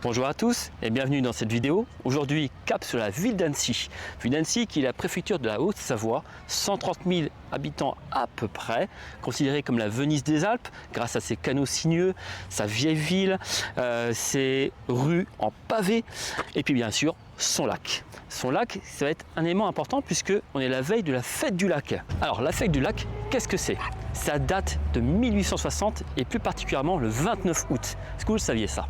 Bonjour à tous et bienvenue dans cette vidéo. Aujourd'hui, cap sur la ville d'Annecy. Ville d'Annecy qui est la préfecture de la Haute-Savoie, 130 000 habitants à peu près, considérée comme la Venise des Alpes grâce à ses canaux sinueux, sa vieille ville, ses rues en pavé et puis bien sûr son lac. Son lac, ça va être un élément important puisque on est la veille de la fête du lac. Alors la fête du lac, qu'est-ce que c'est? Ça date de 1860 et plus particulièrement le 29 août. Est-ce que vous le saviez ça?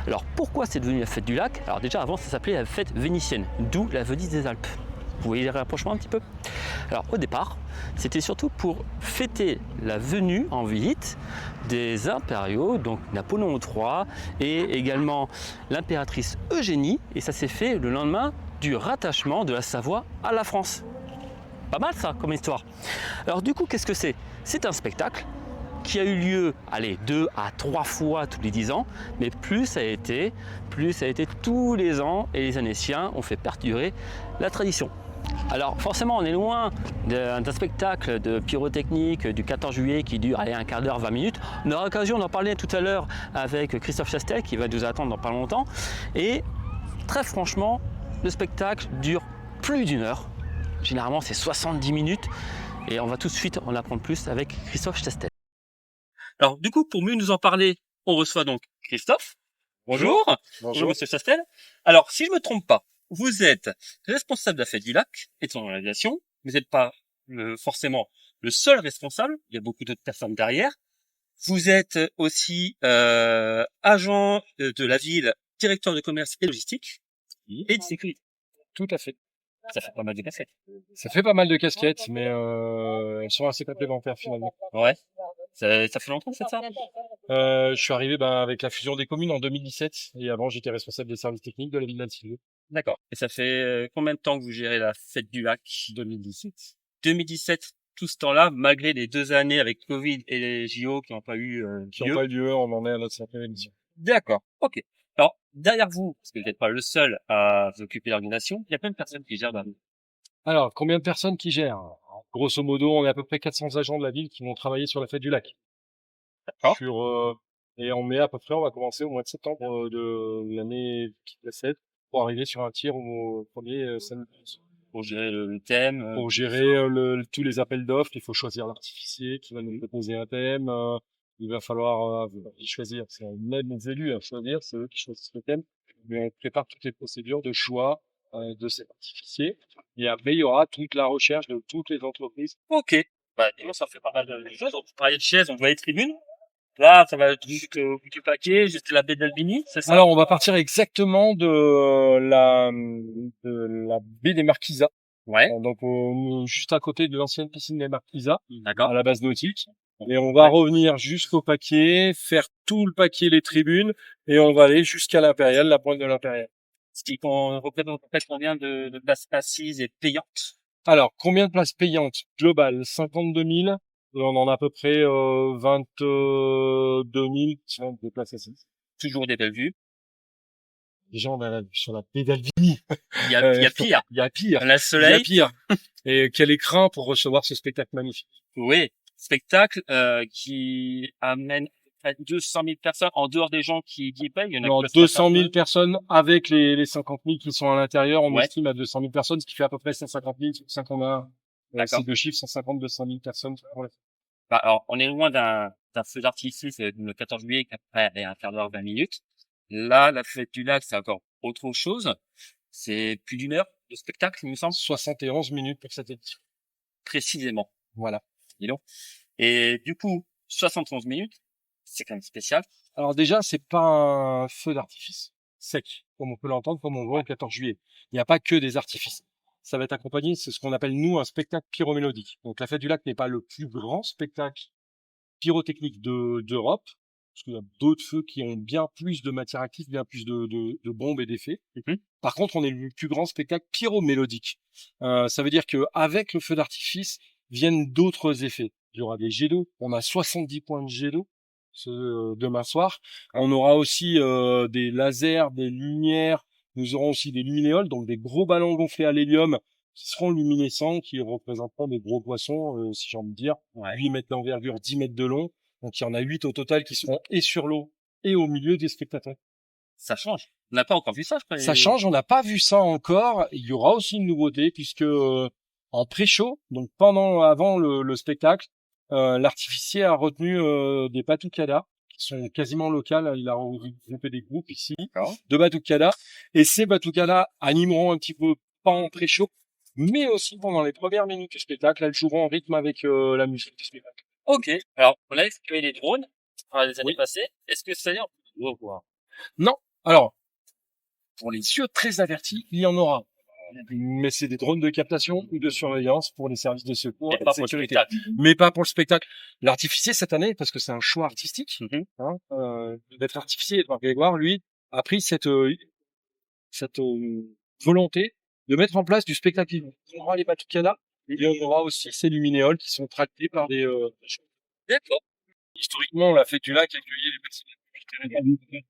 Alors pourquoi c'est devenu la fête du lac? Alors déjà avant ça s'appelait la fête vénitienne, d'où la Venise des Alpes. Vous voyez les rapprochements un petit peu? Alors au départ, c'était surtout pour fêter la venue en visite des impériaux, donc Napoléon III et également l'impératrice Eugénie, et ça s'est fait le lendemain du rattachement de la Savoie à la France. Pas mal ça comme histoire. Alors du coup, qu'est-ce que c'est? C'est un spectacle qui a eu lieu, allez, 2 à 3 fois tous les 10 ans, mais plus ça a été tous les ans, et les Annéciens ont fait perdurer la tradition. Alors forcément on est loin d'un spectacle de pyrotechnique du 14 juillet qui dure allez, un quart d'heure, 20 minutes. On aura l'occasion d'en parler tout à l'heure avec Christophe Chastel qui va nous attendre dans pas longtemps. Et très franchement, le spectacle dure plus d'une heure. Généralement c'est 70 minutes et on va tout de suite en apprendre plus avec Christophe Chastel. Alors du coup, pour mieux nous en parler, on reçoit donc Christophe. Bonjour. Bonjour Monsieur Chastel. Alors si je me trompe pas, vous êtes responsable de la fête du lac et de son organisation. Vous n'êtes pas forcément le seul responsable, il y a beaucoup d'autres personnes derrière. Vous êtes aussi agent de la ville, directeur de commerce et logistique et de sécurité. Tout à fait. Ça fait pas mal de casquettes. Ça fait pas mal de casquettes, mais elles sont assez complémentaires finalement. Ouais. Ça fait longtemps que c'est ça? Je suis arrivé avec la fusion des communes en 2017 et avant j'étais responsable des services techniques de la ville d'Annecy. D'accord. Et ça fait combien de temps que vous gérez la fête du lac? 2017. 2017, tout ce temps-là, malgré les 2 années avec Covid et les JO qui n'ont pas eu Qui n'ont pas eu lieu, on en est à notre 5e émission. D'accord, ok. Alors, derrière vous, parce que vous n'êtes pas le seul à vous occuper de l'organisation, il y a plein de personnes qui gèrent la ville. Alors, combien de personnes qui gèrent? Alors, grosso modo, on est à peu près 400 agents de la ville qui vont travailler sur la fête du lac. D'accord. Et on met à peu près, on va commencer au mois de septembre de l'année qui précède pour arriver sur un tir au premier samedi. Pour gérer le thème. Pour gérer tous les appels d'offres, il faut choisir l'artificier qui va nous proposer un thème. Il va falloir choisir. C'est même les élus à choisir, c'est eux qui choisissent le thème. Mais on prépare toutes les procédures de choix de cet artificier. Et après, il y aura toute la recherche de toutes les entreprises. Ok. Bah, dis-moi, ça fait pas mal de choses. On parlait de chaises, on voit les tribunes. Là, ça va être jusqu'au bout du paquet, jusqu'à la baie d'Albini, c'est ça? Alors, on va partir exactement de la baie des Marquisas. Ouais. Donc, juste à côté de l'ancienne piscine des Marquisas. D'accord. À la base nautique. Et on va revenir jusqu'au paquet, faire tout le paquet, les tribunes, et on va aller jusqu'à l'Impérial, la pointe de l'Impérial. Ce qui représente peut-être combien de places assises et payantes? Alors, combien de places payantes? Global, 52 000. Et on en a à peu près 22 000 de places assises. Toujours des belles vues. Déjà, on a sur la baie d'Albini. Il y a pire. Il y a pire. On a le soleil. Il y a pire. Et quel écrin pour recevoir ce spectacle magnifique. Oui, spectacle qui amène à 200 000 personnes en dehors des gens qui y payent. Il y en a Alors, que 200 000 personnes avec les 50 000 qui sont à l'intérieur. On Ouais. estime à 200 000 personnes, ce qui fait à peu près 150 000. C'est pour ça qu'on a ces deux chiffres, 150, 200 000 personnes. Bah, alors, on est loin d'un feu d'artifice le 14 juillet qui après est un quart d'heure, 20 minutes. Là, la fête du lac, c'est encore autre chose. C'est plus d'une heure de spectacle, il me semble. 71 minutes pour cette édition. Précisément. Voilà. Dis donc. Et du coup, 71 minutes, c'est quand même spécial. Alors déjà, c'est pas un feu d'artifice sec, comme on peut l'entendre, comme on voit le 14 juillet. Il n'y a pas que des artifices. Ça va être accompagné, c'est ce qu'on appelle, nous, un spectacle pyromélodique. Donc la fête du lac n'est pas le plus grand spectacle pyrotechnique d'Europe, parce qu'il y a d'autres feux qui ont bien plus de matière active, bien plus de bombes et d'effets. Par contre, on est le plus grand spectacle pyromélodique. Ça veut dire que avec le feu d'artifice viennent d'autres effets. Il y aura des jets d'eau. On a 70 points de jets d'eau demain soir. On aura aussi des lasers, des lumières. Nous aurons aussi des luminéoles, donc des gros ballons gonflés à l'hélium qui seront luminescents, qui représenteront des gros poissons, si j'ai envie de dire. Ouais. 8 mètres d'envergure, 10 mètres de long. Donc il y en a 8 au total qui seront et sur l'eau et au milieu des spectateurs. Ça change. On n'a pas encore vu ça, je crois. Ça change, on n'a pas vu ça encore. Il y aura aussi une nouveauté puisque en pré-show, donc avant le spectacle, l'artificier a retenu des batucadas qui sont quasiment locales. Il a regroupé des groupes ici de batucadas et ces batucadas animeront un petit peu pas en pré-show, mais aussi pendant les premières minutes du spectacle. Elles joueront en rythme avec la musique du spectacle. Ok. Alors, on a exprimé les drones les années passées. Est-ce que ça y est, on peut revoir? Non. Alors, pour les yeux très avertis, il y en aura. Mais c'est des drones de captation ou de surveillance pour les services de secours et de sécurité. Mais pas pour le spectacle. L'artificier cette année, parce que c'est un choix artistique, d'être artificier, Edouard Grégoire, lui, a pris cette volonté de mettre en place du spectacle vivant. On aura les batucadas, il y aura aussi ces luminéoles qui sont tractés par des... D'accord. Historiquement, la fête du lac accueillait les personnes.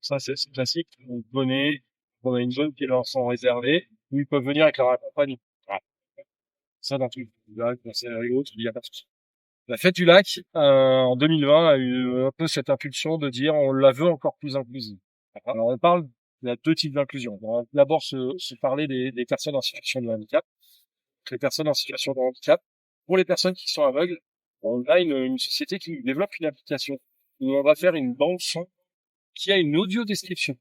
Ça, c'est classique. Vous venez, on a une zone qui leur sont réservées, où ils peuvent venir avec leur accompagnement. Voilà. Ça, dans tout le lac, dans ces autres, il y a pas de souci. La fête du lac, en 2020, a eu un peu cette impulsion de dire, on la veut encore plus inclusive. Alors, on parle, il y a deux types d'inclusion. On va d'abord se parler des personnes en situation de handicap. Les personnes en situation de handicap, pour les personnes qui sont aveugles, on a une société qui développe une application où on va faire une bande son qui a une audio description.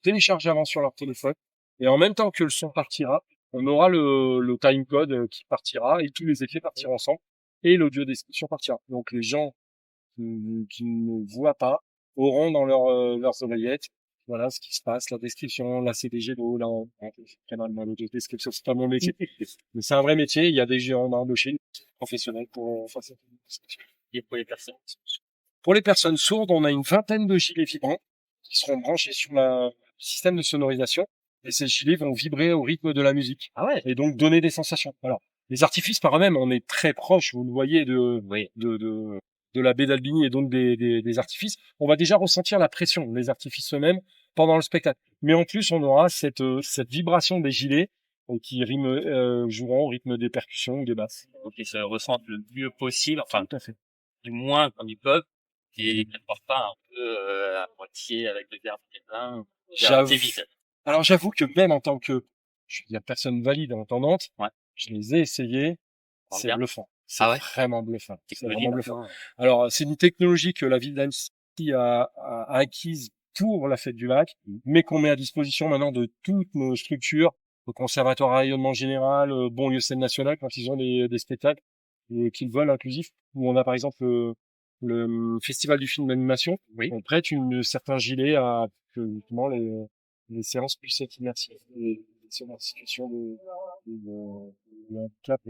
Télécharge avant sur leur téléphone. Et en même temps que le son partira, on aura le time code qui partira et tous les effets partiront ensemble. Et l'audio description partira. Donc les gens qui ne voient pas auront dans leurs oreillettes, voilà ce qui se passe, la description, la CDG de là, l'audio description, c'est pas mon métier. Mais c'est un vrai métier. Il y a des gens embauchés professionnels pour faire cette description. Et pour les personnes? Pour les personnes sourdes, on a une vingtaine de gilets vibrants qui seront branchés sur le système de sonorisation. Et ces gilets vont vibrer au rythme de la musique. Ah ouais. Et donc donner des sensations. Alors, les artifices par eux-mêmes, on est très proche, vous le voyez, de la baie d'Albigny et donc des artifices. On va déjà ressentir la pression, les artifices eux-mêmes, pendant le spectacle. Mais en plus, on aura cette vibration des gilets qui joueront au rythme des percussions ou des basses. Donc ils se ressentent le mieux possible, enfin, tout à fait. Du moins comme ils peuvent, et qu'ils ne partent pas un peu à moitié avec le verre plein. J'avoue que même en tant que personne valide et entendante, je les ai essayés, c'est bluffant. C'est vraiment bluffant. C'est vraiment bluffant. Alors, c'est une technologie que la ville d'Annecy a acquise pour la fête du lac, mais qu'on met à disposition maintenant de toutes nos structures, au conservatoire à rayonnement général, banlieue scène nationale, quand ils ont des spectacles qu'ils veulent inclusifs, où on a par exemple le festival du film d'animation, on prête certains gilets à que justement les séances puissent être immersives et sur la situation de handicap.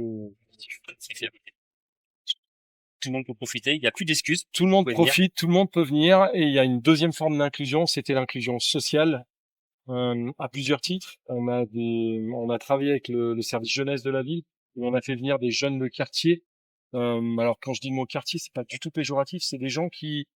Tout le monde peut profiter, il n'y a plus d'excuses. Tout le monde profite, tout le monde peut venir, et il y a une deuxième forme d'inclusion, c'était l'inclusion sociale. À plusieurs titres, on a travaillé avec le service jeunesse de la ville, où on a fait venir des jeunes de quartier. Alors quand je dis le mot quartier, c'est pas du tout péjoratif, c'est des gens qui,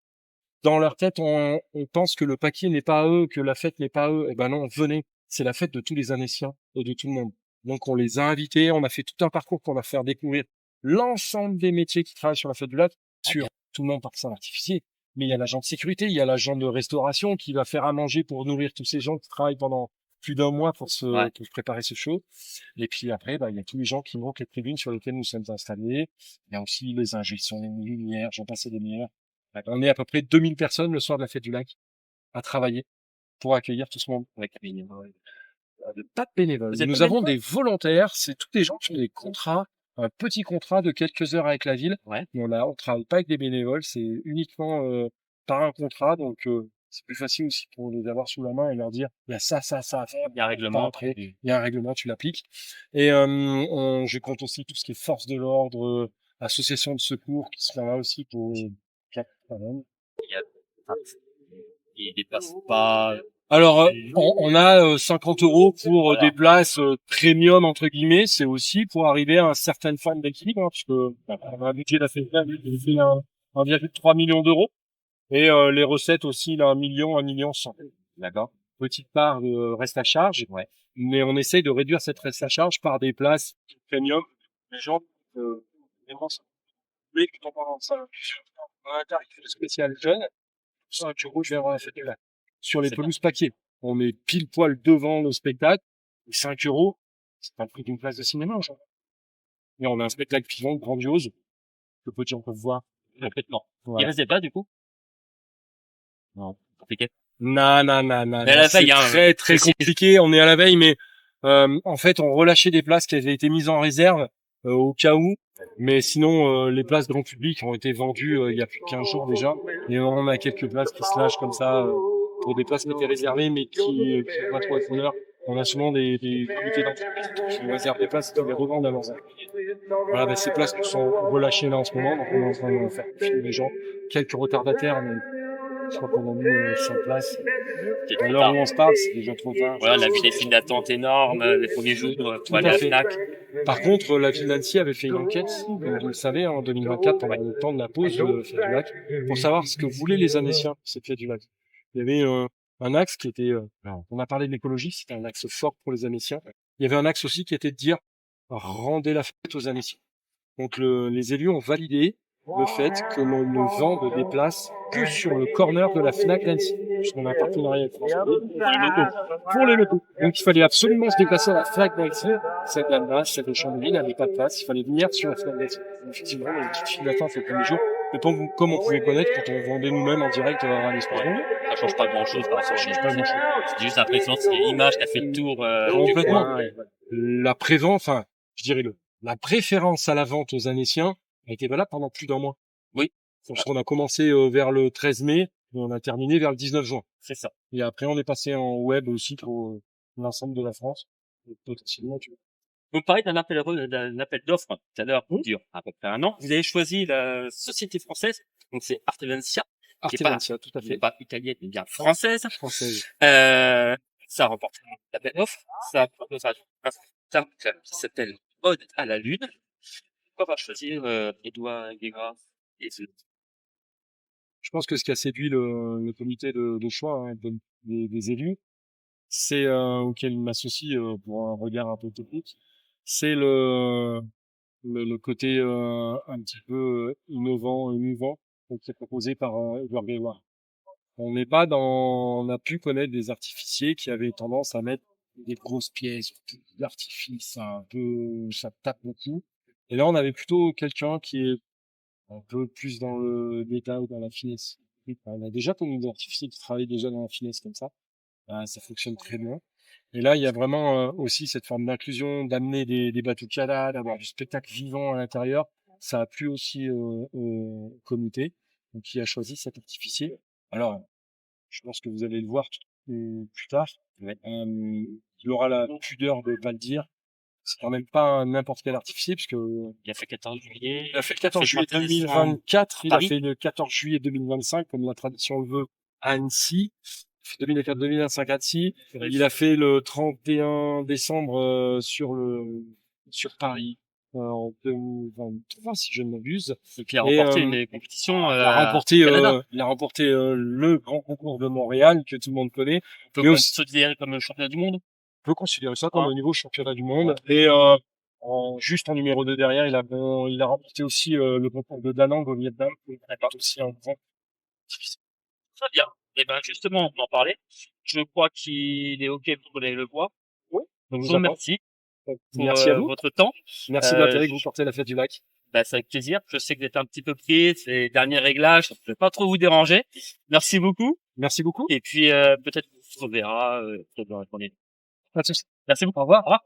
dans leur tête, on pense que le paquet n'est pas à eux, que la fête n'est pas à eux. Eh ben non, venez, c'est la fête de tous les Annéciens et de tout le monde. Donc on les a invités, on a fait tout un parcours pour leur faire découvrir l'ensemble des métiers qui travaillent sur la fête du lac. Sur tout le monde part sans artificier, mais il y a l'agent de sécurité, il y a l'agent de restauration qui va faire à manger pour nourrir tous ces gens qui travaillent pendant plus d'un mois pour pour préparer ce show. Et puis après, il y a tous les gens qui montent les tribunes sur lesquelles nous sommes installés. Il y a aussi les ingé son, les lumières, j'en passe des meilleurs. On est à peu près 2000 personnes le soir de la fête du lac à travailler pour accueillir tout ce monde. Pas de bénévoles. Nous avons des volontaires, c'est tous des gens qui ont des contrats, un petit contrat de quelques heures avec la ville. On travaille pas avec des bénévoles, c'est uniquement par un contrat, donc c'est plus facile aussi pour les avoir sous la main et leur dire il y a ça à faire. Il y a un règlement. Après, il y a un règlement, tu l'appliques. Et je compte aussi tout ce qui est force de l'ordre, association de secours qui sont là aussi pour il dépasse pas. Alors, on a 50 € pour des places premium entre guillemets. C'est aussi pour arriver à une certaine forme d'équilibre, puisque on a un budget d'affaires de 1,3 million d'euros et les recettes aussi là 1 million 100. D'accord. Petite part de reste à charge, mais on essaye de réduire cette reste à charge par des places premium. Les gens mais tout en parlant de ça, on a un tarif spécial jeune, 5 € vers la fête du lac. sur les C'est pelouses papier. On est pile poil devant le spectacle. Et 5 euros, c'est pas le prix d'une place de cinéma, genre. Et on a un spectacle vivant, grandiose, que peu de gens peuvent voir. Complètement. Il Voilà. reste des places, du coup? Non, compliqué. Non. Mais à la C'est veille, hein, très c'est- compliqué. On est à la veille, mais en fait, on relâchait des places qui avaient été mises en réserve au cas où. Mais sinon, les places grand public ont été vendues il y a plus de 15 jours déjà. Et on a quelques places qui se lâchent comme ça pour des places qui étaient réservées, mais qui vont pas trop être honneur. On a souvent des comités d'entreprise qui réservent des places et qui les revendent à leurs employés. Voilà, ben, ces places qui sont relâchées là en ce moment, donc on est en train de faire filer les gens. Quelques retardataires, mais je crois qu'on a mis 5 places. C'est À trop l'heure tard. où on se parle, c'est déjà trop tard. Voilà, on a vu des files d'attente énormes, les premiers jours, pour aller à la fait. FNAC. Par contre, la ville d'Annecy avait fait une enquête, comme vous le savez, en 2024, pendant le temps de la pause de Fête du Lac, pour savoir ce que voulaient les Annéciens pour cette Fête du Lac. Il y avait un axe qui était, on a parlé de l'écologie, c'était un axe fort pour les Annéciens. Il y avait un axe aussi qui était de dire, rendez la fête aux Annéciens. Donc les élus ont validé le fait que l'on ne vende des places que sur le corner de la FNAC d'Annecy. Puisqu'on a un partenariat avec France pour les locaux. Donc il fallait absolument se déplacer à la FNAC d'Annecy. Cette dame-là, cette Chambéry n'avait pas de place. Il fallait venir sur la FNAC d'Annecy. Effectivement, on a une petite file d'attente le premier jour. Mais comme on pouvait connaître quand on vendait nous-mêmes en direct à l'espace monde. Ça change pas grand chose par rapport à Ça change pas grand-chose. C'est juste l'impression, c'est l'image qui a fait le tour du Complètement. coin. La prévente, enfin, je dirais la préférence à la vente aux Annéciens a été valable pendant plus d'un mois. Oui. Parce qu'on a commencé vers le 13 mai et on a terminé vers le 19 juin. C'est ça. Et après, on est passé en web aussi pour l'ensemble de la France. Et potentiellement, Vous me parlez d'un appel d'offres tout à l'heure, qui dure à peu près 1 an. Vous avez choisi la société française, donc c'est Arteventia, qui est pas, Arteventia, tout à qui n'est fait. pas italienne, mais bien française. Française. Ça remporte l'appel d'offres. Ça qui s'appelle Ode à la Lune. Pourquoi pas choisir Edouard Guégra et ce... Je pense que ce qui a séduit le comité de choix des élus, c'est auquel il m'associe pour un regard un peu technique, c'est le côté un petit peu innovant, émouvant, qui est proposé par Edouard Grégoire. On a pu connaître des artificiers qui avaient tendance à mettre des grosses pièces, d'artifice, ça tape beaucoup. Et là, on avait plutôt quelqu'un qui est un peu plus dans le détail ou dans la finesse. On a déjà connu des artificiers qui travaillent déjà dans la finesse comme ça. Ça fonctionne très bien. Et là, il y a vraiment aussi cette forme d'inclusion, d'amener des batucadas, d'avoir du spectacle vivant à l'intérieur. Ça a plu aussi au comité, donc qui a choisi cet artificier. Alors, je pense que vous allez le voir plus tard. Ouais. Il aura la pudeur de pas le dire. C'est quand même pas n'importe quel artificier, puisque Il a fait 14 juillet. il a fait le 14 juillet Paris. 2024, il a fait le 14 juillet 2025, comme la tradition le veut, à Annecy. Il a fait 2024-2025 à Annecy. Il a fait le 31 décembre sur Paris en 2023, si je ne m'abuse. Et puis il a remporté une compétition. Il a remporté, Canada. le grand concours de Montréal que tout le monde connaît. On peut mais aussi- considérer comme le championnat du monde. On peut considérer ça comme Ah. un niveau championnat du monde. Et juste en numéro 2 derrière, il a remporté aussi le concours de Da Nang au Vietnam, qui est aussi un grand. Très bien. Et ben justement, on en parlait. Je crois qu'il est OK pour qu'on aille le voir. Oui. Je vous remercie pour Merci à vous. votre temps. Merci de l'intérêt que vous portez à la fête du lac. Bah, c'est avec plaisir. Je sais que vous êtes un petit peu pris, c'est les derniers réglages, je ne vais pas trop vous déranger. Merci beaucoup. Merci beaucoup. Et puis peut-être qu'on se reverra dans la journée. Pas de souci. Merci beaucoup. Au revoir. Au revoir.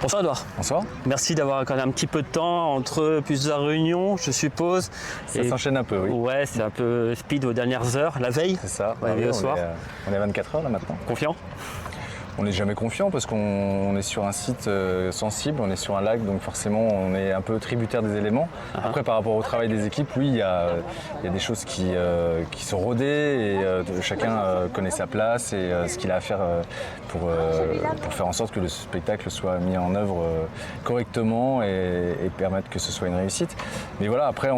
Bonsoir Edouard. Bonsoir. Merci d'avoir accordé un petit peu de temps entre plusieurs réunions, je suppose. Ça s'enchaîne un peu, oui. Ouais, c'est un peu speed aux dernières heures, la veille. C'est ça. Ouais, au soir. On est à 24 heures là maintenant. Confiant? On n'est jamais confiant parce qu'on est sur un site sensible, on est sur un lac, donc forcément on est un peu tributaire des éléments. Après, par rapport au travail des équipes, oui, il y a des choses qui sont rodées et chacun connaît sa place et ce qu'il a à faire pour faire en sorte que le spectacle soit mis en œuvre correctement et permettre que ce soit une réussite. Mais voilà, après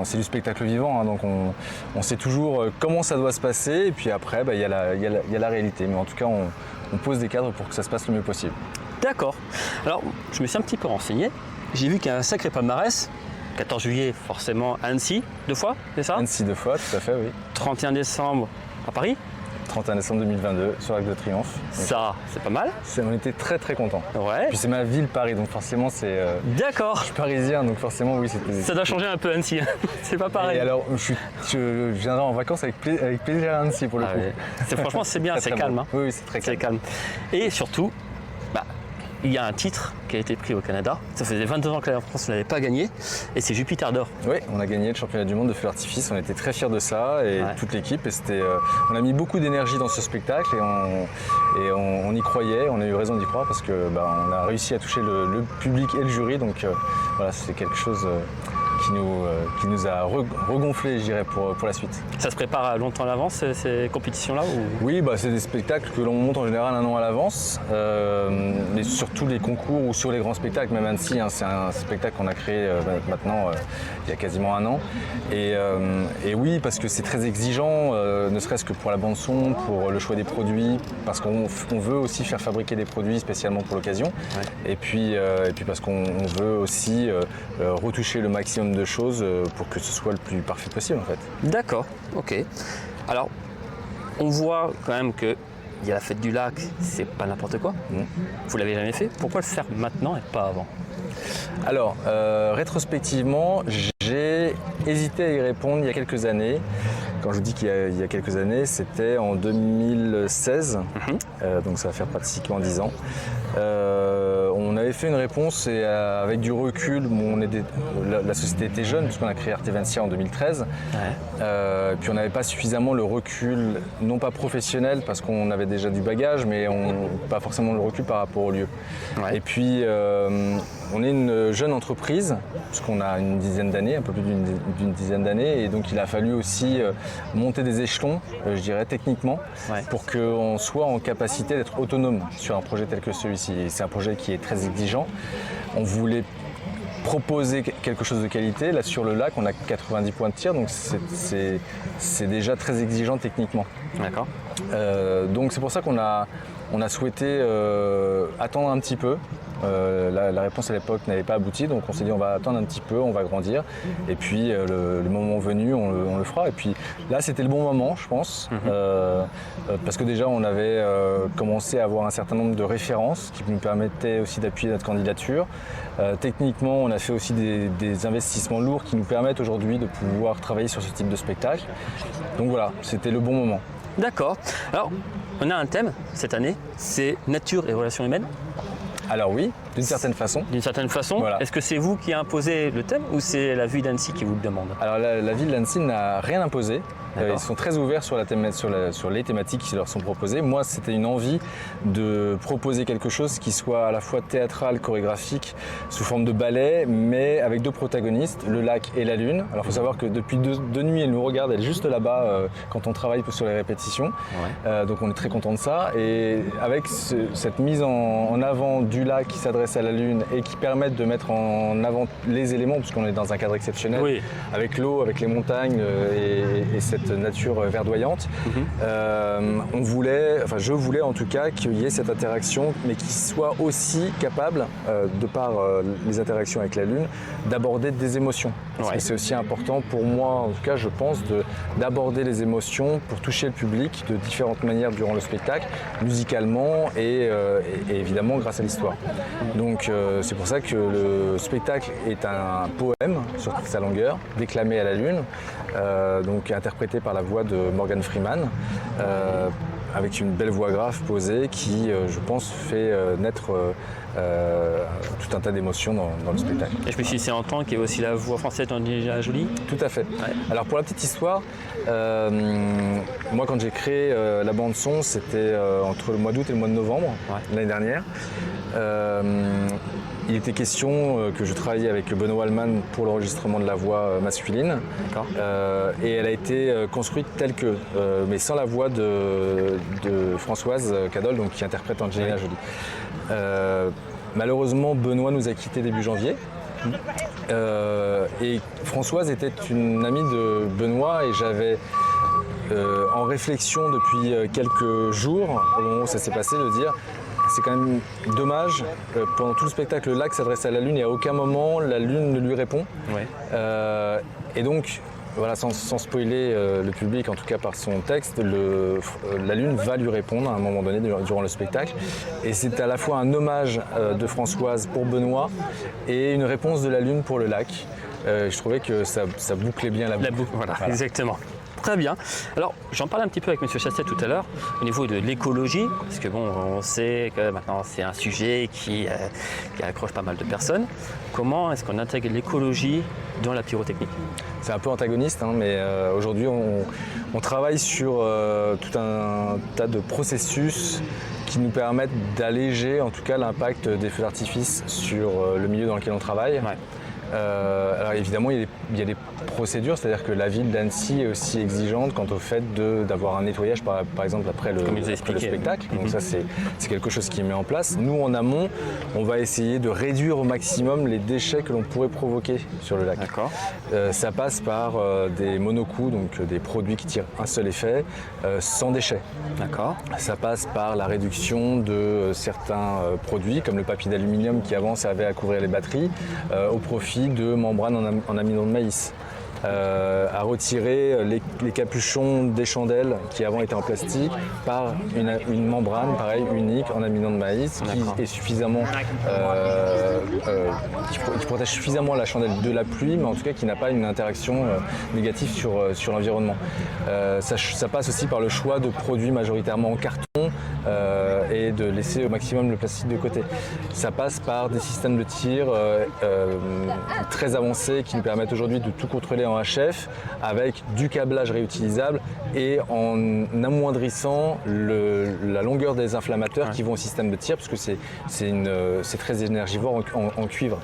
c'est du spectacle vivant, hein, donc on sait toujours comment ça doit se passer et puis après il y a la réalité. Mais en tout cas, on pose des cadres pour que ça se passe le mieux possible. D'accord. Alors, je me suis un petit peu renseigné. J'ai vu qu'il y a un sacré palmarès 14 juillet, forcément, à Annecy, 2 fois, c'est ça? Annecy 2 fois, tout à fait, oui. 31 décembre à Paris, 31 décembre 2022, sur l'Arc de Triomphe. Donc, ça, c'est pas mal. on était très très contents. Ouais. Puis c'est ma ville, Paris, donc forcément c'est... D'accord. je suis parisien, donc forcément oui, c'était... Ça doit changer un peu Annecy, c'est pas pareil. Et alors, je viendrai en vacances avec plaisir à Annecy pour le Ah coup. ouais. Franchement, c'est bien, Très, c'est très calme. bon. Hein. Oui, oui, c'est très C'est calme. calme. Et surtout, il y a un titre qui a été pris au Canada. Ça faisait 22 ans que la France ne l'avait pas gagné. Et c'est Jupiter d'or. Oui, on a gagné le championnat du monde de feu d'artifice. On était très fiers de ça et Ouais. toute l'équipe. Et c'était, on a mis beaucoup d'énergie dans ce spectacle et on y croyait. On a eu raison d'y croire parce que on a réussi à toucher le public et le jury. Donc voilà, c'est quelque chose qui nous a regonflé, je dirais, pour la suite. Ça se prépare longtemps à l'avance, ces compétitions-là ou... Oui, c'est des spectacles que l'on monte en général 1 an à l'avance, mais sur tous les concours ou sur les grands spectacles, même Annecy, hein, c'est un spectacle qu'on a créé maintenant il y a quasiment 1 an. Et oui, parce que c'est très exigeant, ne serait-ce que pour la bande son, pour le choix des produits, parce qu'on veut aussi faire fabriquer des produits spécialement pour l'occasion, Ouais. et puis parce qu'on veut aussi retoucher le maximum de choses pour que ce soit le plus parfait possible en fait. D'accord, ok. Alors, on voit quand même qu'il y a la fête du lac, c'est pas n'importe quoi. Vous l'avez jamais fait. Pourquoi le faire maintenant et pas avant? Alors, rétrospectivement, j'ai hésité à y répondre il y a quelques années. Quand je vous dis qu'il y a quelques années, c'était en 2016, donc ça va faire pratiquement 10 ans. On avait fait une réponse et avec du recul, la société était jeune puisqu'on a créé Artevancia en 2013. Ouais. Puis on n'avait pas suffisamment le recul, non pas professionnel parce qu'on avait déjà du bagage, mais pas forcément le recul par rapport au lieu. Ouais. Et puis on est une jeune entreprise puisqu'on a une dizaine d'années, un peu plus d'une dizaine d'années, et donc il a fallu aussi monter des échelons, je dirais techniquement, Ouais. pour qu'on soit en capacité d'être autonome sur un projet tel que celui-ci. Et c'est un projet qui est très exigeant. On voulait proposer quelque chose de qualité. Là sur le lac, on a 90 points de tir, donc c'est déjà très exigeant techniquement. D'accord. Donc c'est pour ça qu'on a souhaité attendre un petit peu. La réponse à l'époque n'avait pas abouti, donc on s'est dit on va attendre un petit peu, on va grandir, et puis le moment venu on le fera. Et puis là c'était le bon moment, je pense, parce que déjà on avait commencé à avoir un certain nombre de références qui nous permettaient aussi d'appuyer notre candidature. Techniquement on a fait aussi des investissements lourds qui nous permettent aujourd'hui de pouvoir travailler sur ce type de spectacle. Donc voilà, c'était le bon moment. D'accord. Alors, on a un thème cette année, c'est nature et relations humaines. Alors oui, d'une certaine façon. D'une certaine façon, Voilà. Est-ce que c'est vous qui imposez le thème ou c'est la ville d'Annecy qui vous le demande? Alors la ville d'Annecy n'a rien imposé. D'accord. Ils sont très ouverts sur les thématiques qui leur sont proposées. Moi, c'était une envie de proposer quelque chose qui soit à la fois théâtral, chorégraphique, sous forme de ballet, mais avec 2 protagonistes, le lac et la lune. Alors, il faut savoir que depuis deux nuits, elle nous regarde, elle est juste là-bas quand on travaille sur les répétitions. Ouais. Donc, on est très content de ça. Et avec cette mise en avant du lac qui s'adresse à la lune et qui permettent de mettre en avant les éléments, puisqu'on est dans un cadre exceptionnel, Oui. avec l'eau, avec les montagnes et cette nature verdoyante. Je voulais en tout cas qu'il y ait cette interaction, mais qui soit aussi capable, de par les interactions avec la Lune, d'aborder des émotions. Parce Ouais. que c'est aussi important pour moi, en tout cas je pense, d'aborder les émotions pour toucher le public de différentes manières durant le spectacle, musicalement et évidemment grâce à l'histoire. Donc c'est pour ça que le spectacle est un poème sur toute sa longueur, déclamé à la Lune, donc interprété par la voix de Morgan Freeman, avec une belle voix grave posée qui, je pense, fait naître tout un tas d'émotions dans le spectacle. Et je me suis dit, c'est en temps qu'il y a aussi la voix française d'Angelina Jolie. Tout à fait. Ouais. Alors pour la petite histoire, moi quand j'ai créé la bande son, c'était entre le mois d'août et le mois de novembre l'année dernière. Il était question que je travaillais avec Benoît Alman pour l'enregistrement de la voix masculine. D'accord. Et elle a été construite telle que, mais sans la voix de Françoise Cadol, donc qui interprète Angelina Jolie. Malheureusement, Benoît nous a quittés début janvier. Et Françoise était une amie de Benoît et j'avais en réflexion depuis quelques jours, au moment où ça s'est passé, de dire c'est quand même dommage. Pendant tout le spectacle, le lac s'adresse à la Lune et à aucun moment la Lune ne lui répond. Ouais. Et donc, voilà, sans spoiler le public, en tout cas par son texte, la Lune va lui répondre à un moment donné durant le spectacle. Et c'est à la fois un hommage de Françoise pour Benoît et une réponse de la Lune pour le lac. Je trouvais que ça bouclait bien la boucle. La boucle, voilà, exactement. Très bien. Alors, j'en parlais un petit peu avec M. Chastet tout à l'heure, au niveau de l'écologie, parce que bon, on sait que maintenant c'est un sujet qui accroche pas mal de personnes. Comment est-ce qu'on intègre l'écologie dans la pyrotechnie? C'est un peu antagoniste, hein, mais aujourd'hui on travaille sur tout un tas de processus qui nous permettent d'alléger en tout cas l'impact des feux d'artifice sur le milieu dans lequel on travaille. Ouais. Alors évidemment, il y a des procédures, c'est-à-dire que la ville d'Annecy est aussi exigeante quant au fait d'avoir un nettoyage, par exemple, après le spectacle. Donc ça, c'est quelque chose qui est mis en place. Nous, en amont, on va essayer de réduire au maximum les déchets que l'on pourrait provoquer sur le lac. D'accord. Ça passe par des monocoups, donc des produits qui tirent un seul effet, sans déchets. D'accord. Ça passe par la réduction de certains produits, comme le papier d'aluminium qui avant servait à couvrir les batteries, au profit de membranes en amidon de maïs. À retirer les capuchons des chandelles qui avant étaient en plastique par une membrane pareil unique en amidon de maïs qui est suffisamment qui protège suffisamment la chandelle de la pluie, mais en tout cas qui n'a pas une interaction négative sur l'environnement. Ça passe aussi par le choix de produits majoritairement en carton et de laisser au maximum le plastique de côté. Ça passe par des systèmes de tir très avancés qui nous permettent aujourd'hui de tout contrôler en HF avec du câblage réutilisable et en amoindrissant la longueur des inflammateurs qui vont au système de tir parce que c'est très énergivore en cuivre.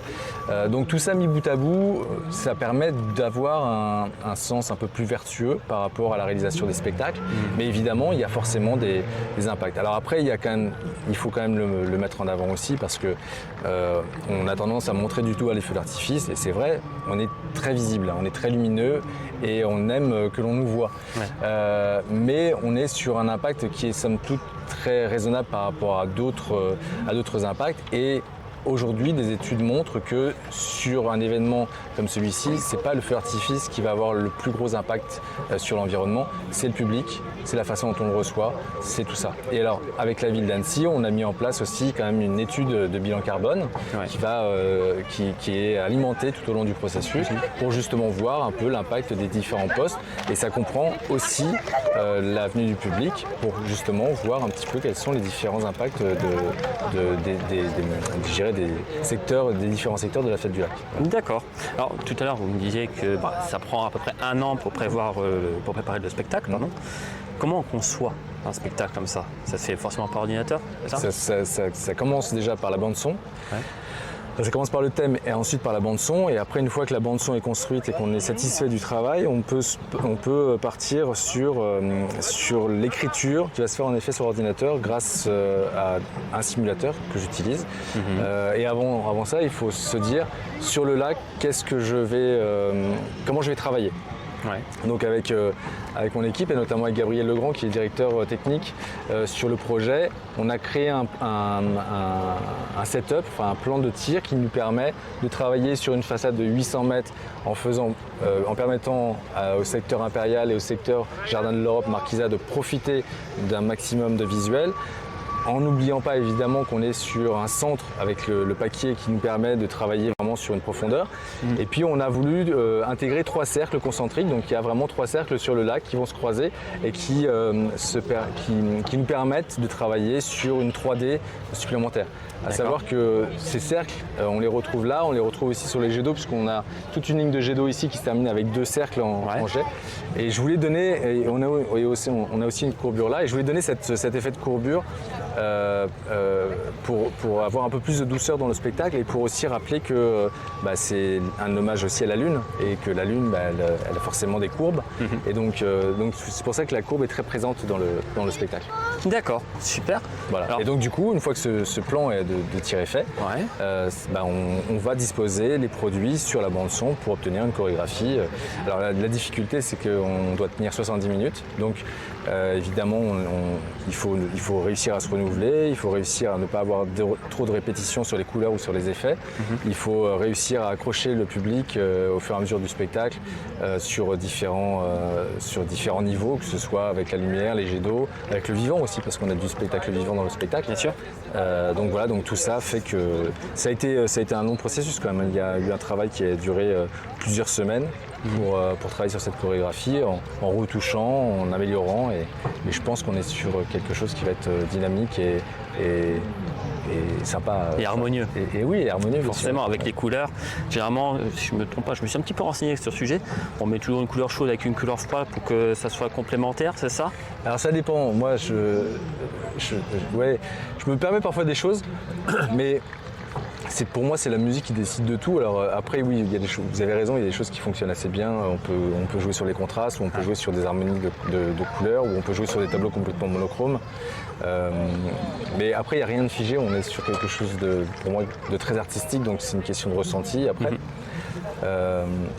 Donc tout ça mis bout à bout, ça permet d'avoir un sens un peu plus vertueux par rapport à la réalisation des spectacles. Mais évidemment, il y a forcément des impacts. Alors après, il faut quand même le mettre en avant aussi parce que on a tendance à montrer du doigt les feux d'artifice et c'est vrai, on est très visible, on est très lumineux et on aime que l'on nous voit. Ouais. Mais on est sur un impact qui est somme toute très raisonnable par rapport à d'autres impacts et aujourd'hui, des études montrent que sur un événement comme celui-ci, c'est pas le feu d'artifice qui va avoir le plus gros impact sur l'environnement, c'est le public, c'est la façon dont on le reçoit, c'est tout ça. Et alors, avec la ville d'Annecy, on a mis en place aussi quand même une étude de bilan carbone qui est alimentée tout au long du processus pour justement voir un peu l'impact des différents postes. Et ça comprend aussi la venue du public pour justement voir un petit peu quels sont les différents impacts des différents secteurs de la fête du lac. D'accord. Alors tout à l'heure vous me disiez que ça prend à peu près 1 an pour préparer le spectacle. Pardon. Comment on conçoit un spectacle comme ça? Ça se fait forcément par ordinateur, c'est ça? Ça commence déjà par la bande son. Ouais. Ça commence par le thème et ensuite par la bande son et après une fois que la bande son est construite et qu'on est satisfait du travail, on peut partir sur l'écriture qui va se faire en effet sur ordinateur grâce à un simulateur que j'utilise. Et avant ça, il faut se dire sur le lac, comment je vais travailler. Ouais. Donc avec mon équipe et notamment avec Gabriel Legrand qui est directeur technique sur le projet, on a créé un setup, un plan de tir qui nous permet de travailler sur une façade de 800 mètres en permettant au secteur impérial et au secteur Jardin de l'Europe Marquisat de profiter d'un maximum de visuels. En n'oubliant pas évidemment qu'on est sur un centre avec le paquier qui nous permet de travailler vraiment sur une profondeur. Et puis on a voulu intégrer 3 cercles concentriques, donc il y a vraiment 3 cercles sur le lac qui vont se croiser et qui nous permettent de travailler sur une 3D supplémentaire. À savoir que ces cercles, on les retrouve là, on les retrouve aussi sur les jets d'eau puisqu'on a toute une ligne de jets d'eau ici qui se termine avec 2 cercles en jet. Et je voulais donner, on a aussi une courbure là, et je voulais donner cet effet de courbure pour avoir un peu plus de douceur dans le spectacle et pour aussi rappeler que c'est un hommage aussi à la Lune et que la Lune, elle a forcément des courbes. Et donc c'est pour ça que la courbe est très présente dans le spectacle. D'accord, super. Voilà. Alors- Et donc du coup, une fois que ce plan est de tir est fait, Ouais. on va disposer les produits sur la bande son pour obtenir une chorégraphie. Alors la difficulté, c'est qu'on doit tenir 70 minutes. Donc évidemment, il faut réussir à se renouveler, il faut réussir à ne pas avoir trop de répétitions sur les couleurs ou sur les effets. Il faut réussir à accrocher le public au fur et à mesure du spectacle sur différents niveaux, que ce soit avec la lumière, les jets d'eau, avec le vivant aussi, parce qu'on a du spectacle vivant dans le spectacle. Bien sûr. Donc voilà, donc tout ça fait que ça a été un long processus quand même. Il y a eu un travail qui a duré plusieurs semaines pour travailler sur cette chorégraphie, en retouchant, en améliorant, et je pense qu'on est sur quelque chose qui va être dynamique et sympa. Et harmonieux. Et oui, et harmonieux. Forcément, avec les couleurs. Généralement, si je ne me trompe pas, je me suis un petit peu renseigné sur ce sujet. On met toujours une couleur chaude avec une couleur froide pour que ça soit complémentaire, c'est ça? Alors ça dépend. Moi, je me permets parfois des choses, mais pour moi, c'est la musique qui décide de tout. Alors après, oui, il y a des choses, vous avez raison, il y a des choses qui fonctionnent assez bien. On peut jouer sur les contrastes, ou on peut jouer sur des harmonies de couleurs, ou on peut jouer sur des tableaux complètement monochromes. Mais après, il n'y a rien de figé. On est sur quelque chose pour moi, de très artistique, donc c'est une question de ressenti après.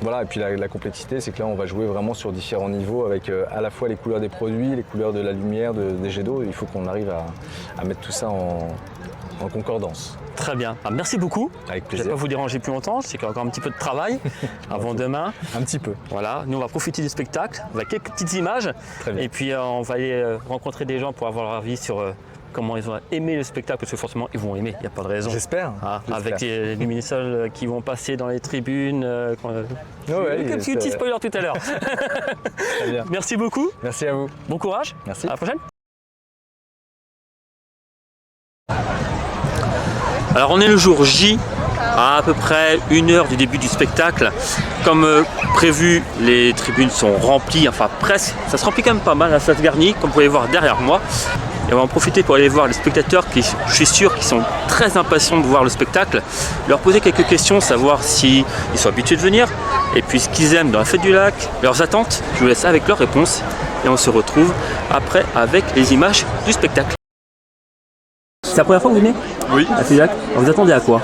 Voilà, et puis la complexité, c'est que là, on va jouer vraiment sur différents niveaux avec à la fois les couleurs des produits, les couleurs de la lumière, des jets d'eau. Il faut qu'on arrive à mettre tout ça en concordance. Très bien. Ah, merci beaucoup. Avec Je ne plaisir. vais pas vous déranger plus longtemps. Je sais qu'il y a encore un petit peu de travail avant demain. Un petit peu. Voilà, nous on va profiter du spectacle, on va quelques petites images. Très bien. Et puis on va aller rencontrer des gens pour avoir leur avis sur comment ils ont aimé le spectacle, parce que forcément ils vont aimer, il n'y a pas de raison. J'espère. Ah, J'espère. avec les luminescents qui vont passer dans les tribunes. Petit spoiler tout à l'heure. Très bien. Merci beaucoup, Merci à vous. bon courage, Merci. à la prochaine. Alors on est le jour J, à peu près 1 heure du début du spectacle. Comme prévu, les tribunes sont remplies, enfin presque. Ça se remplit quand même pas mal, la salle garnie, comme vous pouvez voir derrière moi. Et on va en profiter pour aller voir les spectateurs qui, je suis sûr, qui sont très impatients de voir le spectacle. Leur poser quelques questions, savoir s'ils sont habitués de venir, et puis ce qu'ils aiment dans la fête du lac, leurs attentes. Je vous laisse avec leurs réponses, et on se retrouve après avec les images du spectacle. C'est la première fois que vous venez Oui, à Fête du Lac? Vous attendez à quoi?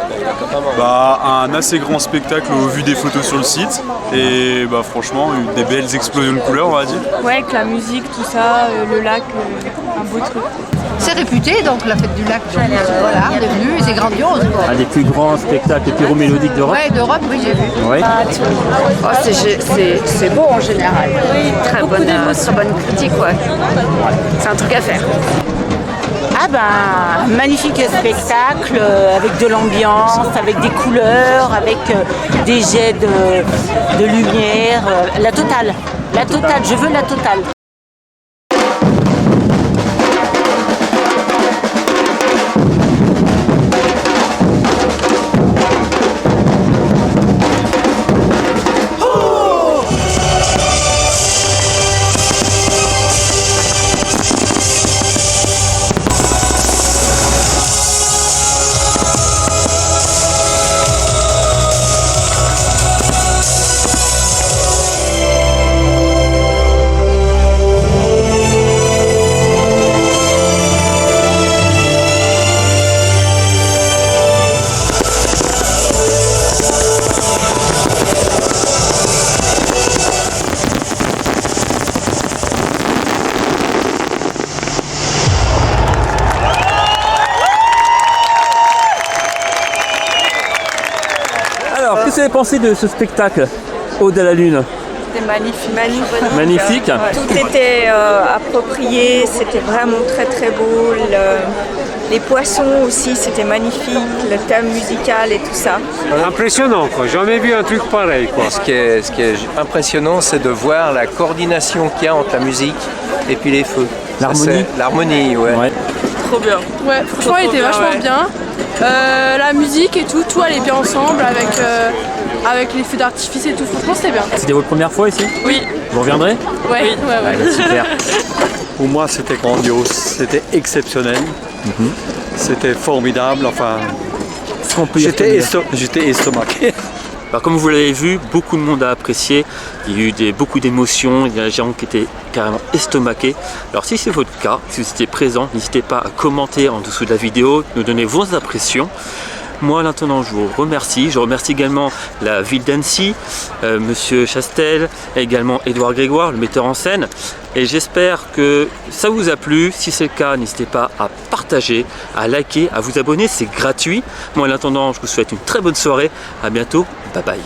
un assez grand spectacle au vu des photos sur le site et franchement des belles explosions de couleurs, on va dire. Ouais, avec la musique, tout ça, le lac, un beau truc. C'est réputé, donc la fête du lac, donc, voilà, on est venu, c'est grandiose. Quoi. Un des plus grands spectacles pyromélodiques d'Europe. Ouais, d'Europe, oui, j'ai vu. Oui. Oh, c'est beau en général. Très bonne critique, ouais. C'est un truc à faire. Ah ben, magnifique spectacle avec de l'ambiance, avec des couleurs, avec des jets de lumière, la totale, je veux la totale. Alors, qu'est-ce que vous avez pensé de ce spectacle, Ode à la Lune? C'était magnifique. Magnifique. Tout était approprié, c'était vraiment très très beau. Les poissons aussi, c'était magnifique, le thème musical et tout ça. Impressionnant, quoi. J'ai jamais vu un truc pareil, quoi. Ce qui est impressionnant, c'est de voir la coordination qu'il y a entre la musique et puis les feux. L'harmonie. L'harmonie, ouais. Trop bien. Ouais, franchement, il était vachement bien. La musique et tout allait bien ensemble avec les feux d'artifice et tout. Franchement, c'était bien. C'était votre première fois ici? Oui. Vous reviendrez? Ouais. Super. Pour moi, c'était grandiose. C'était exceptionnel. C'était formidable. Enfin, Est-ce qu'on peut y j'étais retenir? estomaqué. Alors comme vous l'avez vu, beaucoup de monde a apprécié, il y a eu beaucoup d'émotions, il y a des gens qui étaient carrément estomaqués. Alors si c'est votre cas, si vous étiez présent, n'hésitez pas à commenter en dessous de la vidéo, nous donner vos impressions. Moi maintenant je vous remercie, je remercie également la ville d'Annecy, Monsieur Chastel, également Édouard Grégoire, le metteur en scène, et j'espère que ça vous a plu. Si c'est le cas, n'hésitez pas à partager, à liker, à vous abonner, c'est gratuit. Moi en attendant, je vous souhaite une très bonne soirée, à bientôt, bye bye.